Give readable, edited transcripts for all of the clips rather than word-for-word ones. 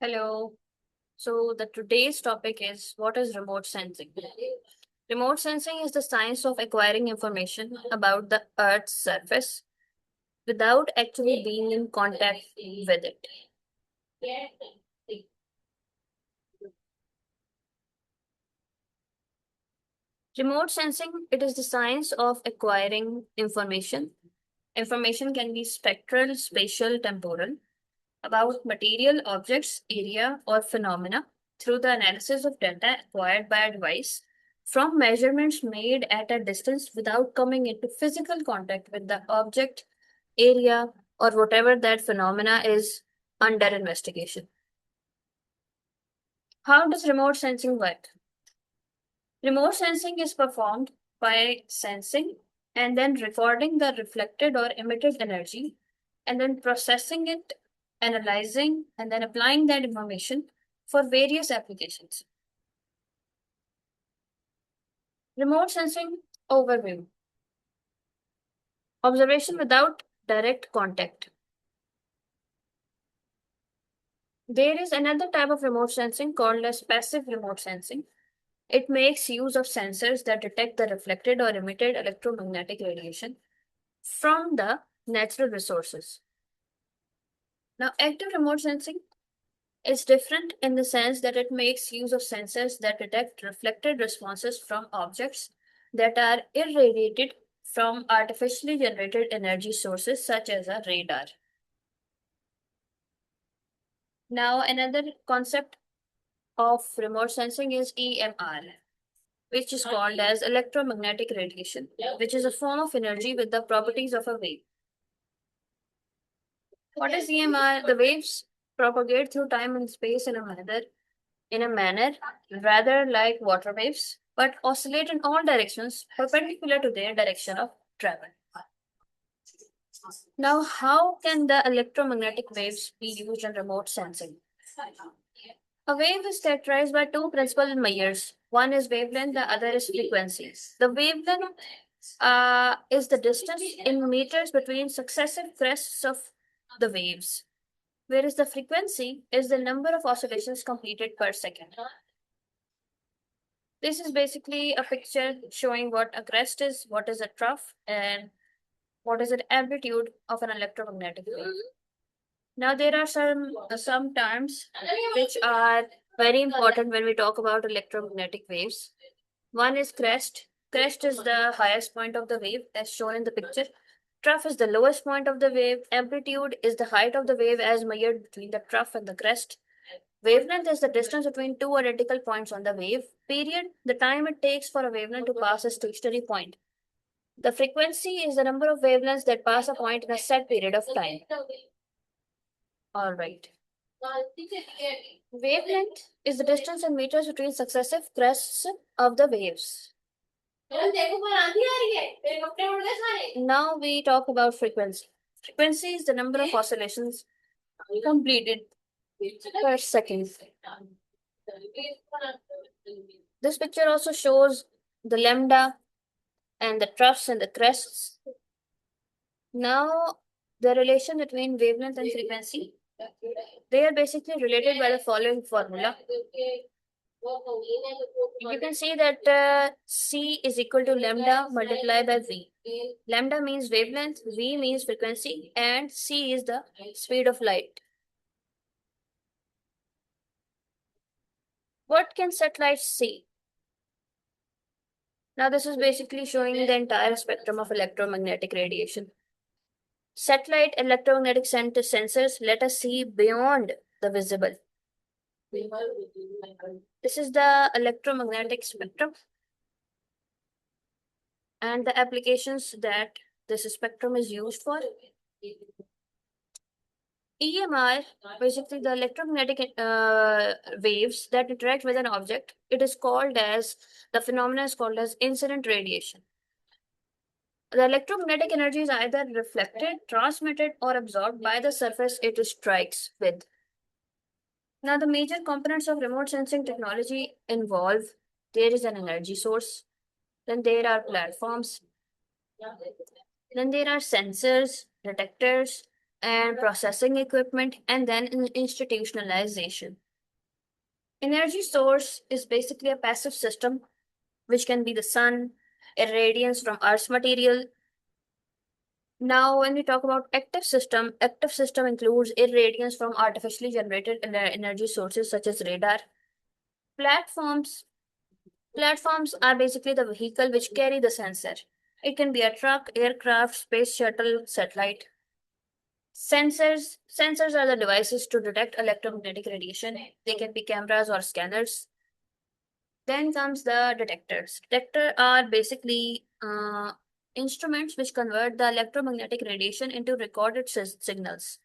Hello. So the today's topic is what is remote sensing? Remote sensing is the science of acquiring information about the Earth's surface without actually being in contact with it. Remote sensing, it is the science of acquiring information. Information can be spectral, spatial, temporal about material objects, area, or phenomena through the analysis of data acquired by a device from measurements made at a distance without coming into physical contact with the object, area, or whatever that phenomena is under investigation. How does remote sensing work? Remote sensing is performed by sensing and then recording the reflected or emitted energy and then processing it, analyzing, and then applying that information for various applications. Remote sensing overview. Observation without direct contact. There is another type of remote sensing called as passive remote sensing. It makes use of sensors that detect the reflected or emitted electromagnetic radiation from the natural resources. Now, active remote sensing is different in the sense that it makes use of sensors that detect reflected responses from objects that are irradiated from artificially generated energy sources such as a radar. Now, another concept of remote sensing is EMR, which is called as electromagnetic radiation, which is a form of energy with the properties of a wave. What is EMR? The waves propagate through time and space in a manner rather like water waves, but oscillate in all directions perpendicular to their direction of travel. Now, how can the electromagnetic waves be used in remote sensing? A wave is characterized by two principal measures. One is wavelength, the other is frequency. The wavelength is the distance in meters between successive crests of the waves, whereas the frequency is the number of oscillations completed per second. This is basically a picture showing what a crest is, what is a trough, and what is the amplitude of an electromagnetic wave. Now, there are some terms which are very important when we talk about electromagnetic waves. One is crest. Crest is the highest point of the wave, as shown in the picture. Trough is the lowest point of the wave. Amplitude is the height of the wave as measured between the trough and the crest. Wavelength is the distance between two identical points on the wave. Period, the time it takes for a wavelength to pass a stationary point. The frequency is the number of wavelengths that pass a point in a set period of time. All right. Wavelength is the distance in meters between successive crests of the waves. Now we talk about frequency. Frequency is the number of oscillations completed per second. This picture also shows the lambda and the troughs and the crests. Now, the relation between wavelength and frequency, they are basically related by the following formula. You can see that C is equal to lambda multiplied by V. Lambda means wavelength, V means frequency, and C is the speed of light. What can satellites see? Now, this is basically showing the entire spectrum of electromagnetic radiation. Satellite electromagnetic sensors let us see beyond the visible. This is the electromagnetic spectrum and the applications that this spectrum is used for. EMR, basically the electromagnetic waves that interact with an object, the phenomena is called as incident radiation. The electromagnetic energy is either reflected, transmitted, or absorbed by the surface it strikes with. Now, the major components of remote sensing technology involve there is an energy source, then there are platforms, then there are sensors, detectors, and processing equipment, and then institutionalization. Energy source is basically a passive system, which can be the sun, irradiance from Earth's material. Now, when we talk about active system includes irradiance from artificially generated energy sources such as radar. Platforms Platforms are basically the vehicle which carry the sensor. It can be a truck, aircraft, space shuttle, satellite. Sensors are the devices to detect electromagnetic radiation. They can be cameras or scanners. Then comes the detectors. Detectors are basically instruments which convert the electromagnetic radiation into recorded signals.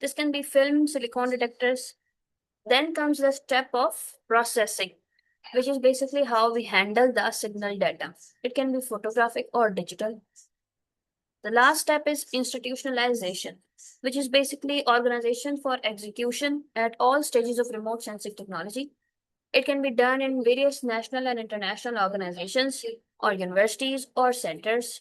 This can be film, silicon detectors. Then comes the step of processing, which is basically how we handle the signal data. It can be photographic or digital. The last step is institutionalization, which is basically organization for execution at all stages of remote sensing technology. It can be done in various national and international organizations or universities or centers.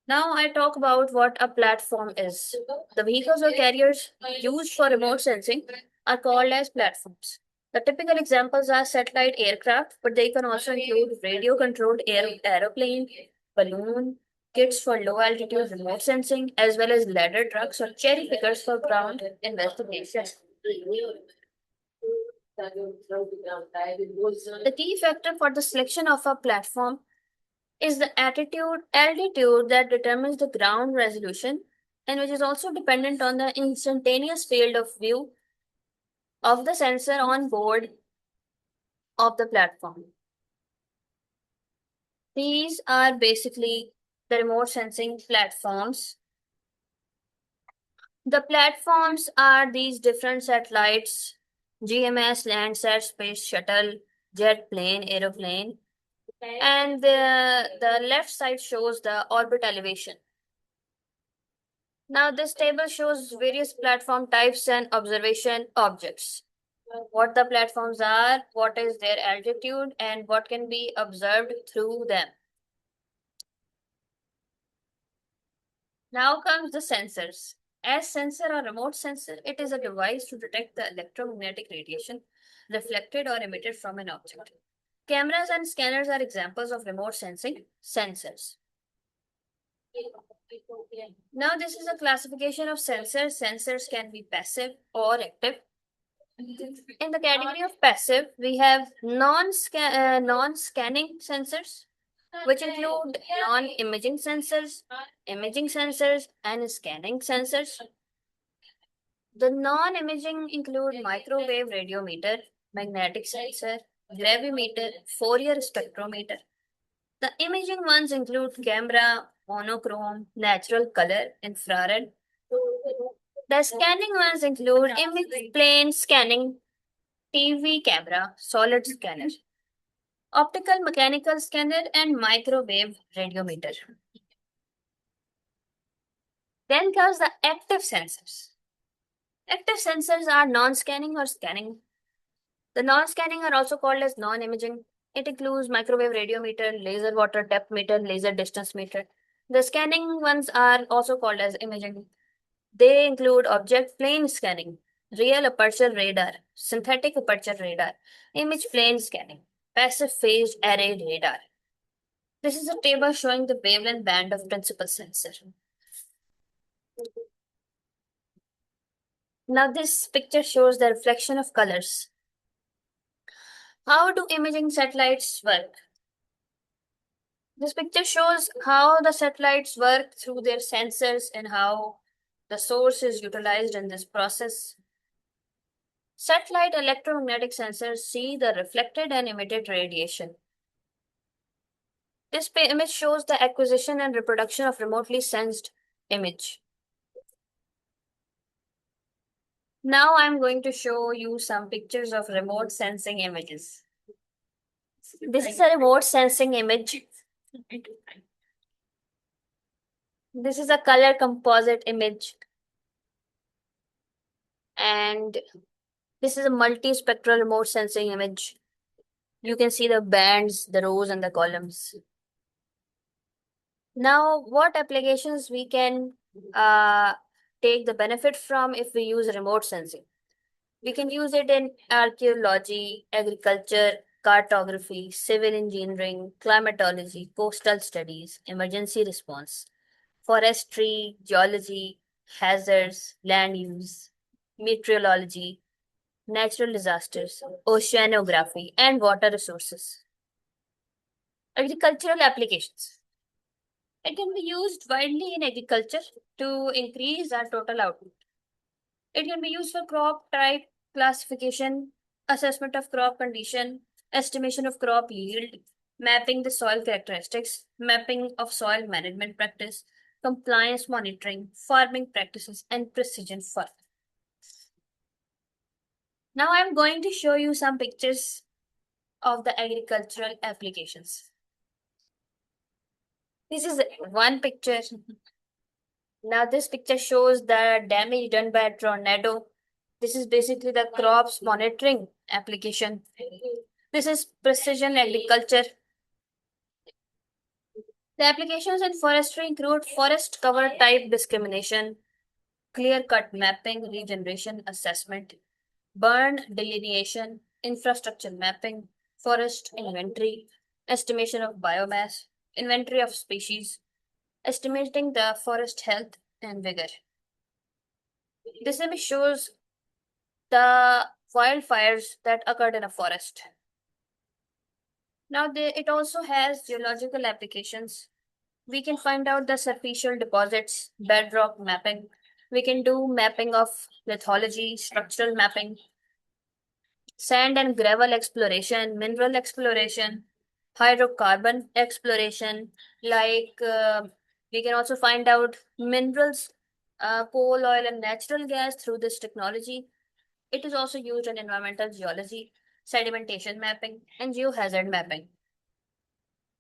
Now I talk about what a platform is. The vehicles or carriers used for remote sensing are called as platforms. The typical examples are satellite aircraft, but they can also include radio controlled aeroplane, balloon, kits for low altitude remote sensing, as well as ladder trucks or cherry pickers for ground investigation. The key factor for the selection of a platform is the altitude that determines the ground resolution and which is also dependent on the instantaneous field of view of the sensor on board of the platform. These are basically the remote sensing platforms. The platforms are these different satellites: GMS, Landsat, Space Shuttle, jet plane, aeroplane, and the left side shows the orbit elevation. Now, this table shows various platform types and observation objects. What the platforms are, what is their altitude, and what can be observed through them. Now comes the sensors. As sensor or remote sensor, it is a device to detect the electromagnetic radiation reflected or emitted from an object. Cameras and scanners are examples of remote sensing sensors. Now, this is a classification of sensors. Sensors can be passive or active. In the category of passive, we have non-scanning sensors, which include non-imaging sensors, imaging sensors, and scanning sensors. The non-imaging include microwave radiometer, magnetic sensor, gravimeter, Fourier spectrometer. The imaging ones include camera, monochrome, natural color, infrared. The scanning ones include image plane scanning, TV camera, solid scanner, optical mechanical scanner, and microwave radiometer. Then comes the active sensors. Active sensors are non-scanning or scanning. The non-scanning are also called as non-imaging. It includes microwave radiometer, laser water depth meter, laser distance meter. The scanning ones are also called as imaging. They include object plane scanning, real aperture radar, synthetic aperture radar, image plane scanning, passive phased array radar. This is a table showing the wavelength band of principal sensor. Now this picture shows the reflection of colors. How do imaging satellites work? This picture shows how the satellites work through their sensors and how the source is utilized in this process. Satellite electromagnetic sensors see the reflected and emitted radiation. This image shows the acquisition and reproduction of remotely sensed image. Now I'm going to show you some pictures of remote sensing images. This is a remote sensing image. This is a color composite image. And this is a multispectral remote sensing image. You can see the bands, the rows, and the columns. Now, what applications we can take the benefit from if we use remote sensing. We can use it in archaeology, agriculture, cartography, civil engineering, climatology, coastal studies, emergency response, forestry, geology, hazards, land use, meteorology, natural disasters, oceanography, and water resources. Agricultural applications. It can be used widely in agriculture to increase our total output. It can be used for crop type classification, assessment of crop condition, estimation of crop yield, mapping the soil characteristics, mapping of soil management practice, compliance monitoring, farming practices, and precision farming. Now I'm going to show you some pictures of the agricultural applications. This is one picture. Now this picture shows the damage done by a tornado. This is basically the crops monitoring application. This is precision agriculture. The applications in forestry include forest cover type discrimination, clear cut mapping, regeneration assessment, burn delineation, infrastructure mapping, forest inventory, estimation of biomass, inventory of species, estimating the forest health and vigor. This image shows the wildfires that occurred in a forest. Now, it also has geological applications. We can find out the superficial deposits, bedrock mapping. We can do mapping of lithology, structural mapping, sand and gravel exploration, mineral exploration, hydrocarbon exploration. We can also find out minerals, coal, oil, and natural gas through this technology. It is also used in environmental geology, sedimentation mapping, and geohazard mapping.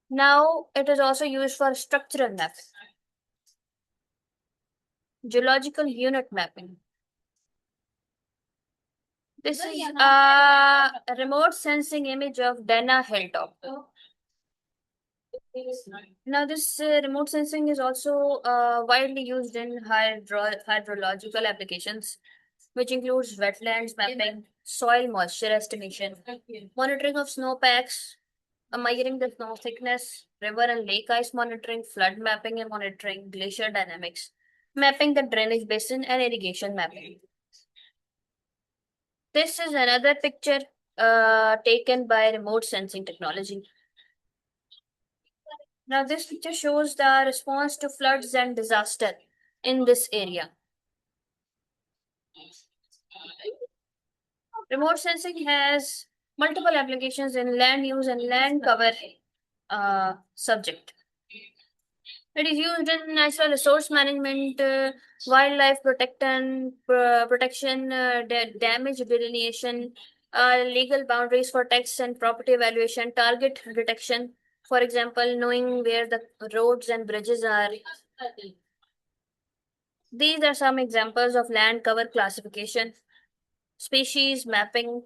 Now, it is also used for structural mapping, geological unit mapping. This is a remote sensing image of Dana Hilltop. Now, this remote sensing is also widely used in hydrological applications, which includes wetlands mapping, soil moisture estimation, monitoring of snowpacks, measuring the snow thickness, river and lake ice monitoring, flood mapping and monitoring, glacier dynamics, mapping the drainage basin, and irrigation mapping. This is another picture taken by remote sensing technology. Now, this picture shows the response to floods and disaster in this area. Remote sensing has multiple applications in land use and land cover subject. It is used in natural resource management, wildlife protection, damage delineation, legal boundaries for tax and property evaluation, target detection. For example, knowing where the roads and bridges are. These are some examples of land cover classification. Species mapping.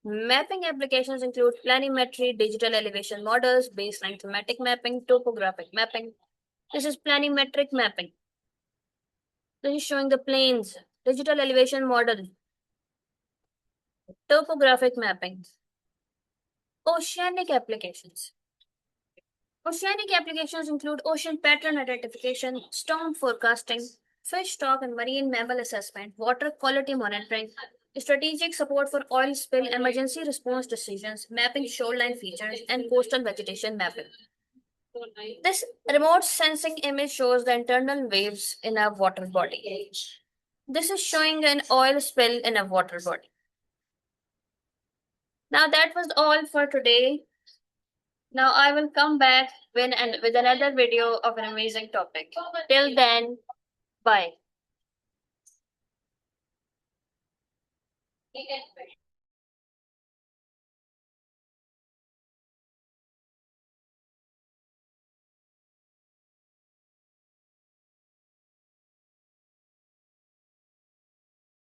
Mapping applications include planimetry, digital elevation models, baseline thematic mapping, topographic mapping. This is planimetric mapping. This is showing the plains, digital elevation model, topographic mapping, oceanic applications. Oceanic applications include ocean pattern identification, storm forecasting, fish stock and marine mammal assessment, water quality monitoring, strategic support for oil spill emergency response decisions, mapping shoreline features, and coastal vegetation mapping. This remote sensing image shows the internal waves in a water body. This is showing an oil spill in a water body. Now that was all for today. Now I will come back with another video of an amazing topic. Till then, bye.